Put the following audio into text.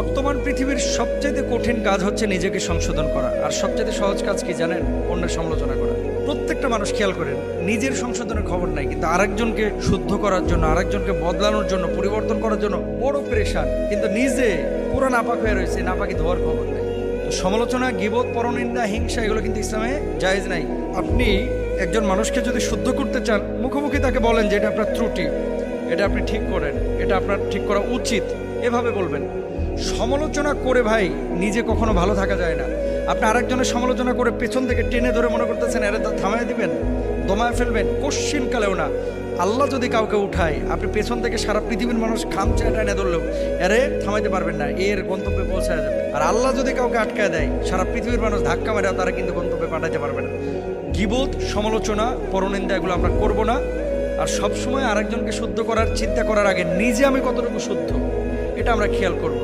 বর্তমান পৃথিবীর সবচেয়ে কঠিন কাজ হচ্ছে নিজেকে সংশোধন করা, আর সবচেয়ে সহজ কাজ কি জানেন? অন্যের সমালোচনা করা। প্রত্যেকটা মানুষ খেয়াল করেন, নিজের সংশোধনের খবর নাই, কিন্তু আরেকজনকে শুদ্ধ করার জন্য, আরেকজনকে বদলানোর জন্য, পরিবর্তন করার জন্য বড় প্রেশার, কিন্তু নিজে পুরো নাপাক হয়ে রয়েছে, নাপাকি ধোয়ার খবর নেই। তো সমালোচনা, গীবত, পরনিন্দা, হিংসা এগুলো কিন্তু ইসলামে জায়েজ নাই। আপনি একজন মানুষকে যদি শুদ্ধ করতে চান, মুখোমুখি তাকে বলেন যে এটা আপনার ত্রুটি, এটা আপনি ঠিক করেন, এটা আপনার ঠিক করা উচিত, এভাবে বলবেন। সমালোচনা করে ভাই নিজে কখনো ভালো থাকা যায় না। আপনি আরেকজনের সমালোচনা করে পেছন থেকে টেনে ধরে মনে করতেছেন এরা থামায় দিবেন, দমায় ফেলবেন, কোশ্চিন কালেও না। আল্লাহ যদি কাউকে উঠায়, আপনি পেছন থেকে সারা পৃথিবীর মানুষ খামচায় টেনে ধরলেও এরে থামাইতে পারবেন না, এর গন্তব্যে পৌঁছায় যাবে। আর আল্লাহ যদি কাউকে আটকায় দেয়, সারা পৃথিবীর মানুষ ধাক্কা মেরে তারা কিন্তু গন্তব্যে পাঠাইতে পারবে না। গীবত, সমালোচনা, পরনিন্দা এগুলো আমরা করব না। আর সবসময় আরেকজনকে শুদ্ধ করার চিন্তা করার আগে নিজে আমি কতটুকু শুদ্ধ, এটা আমরা খেয়াল করব।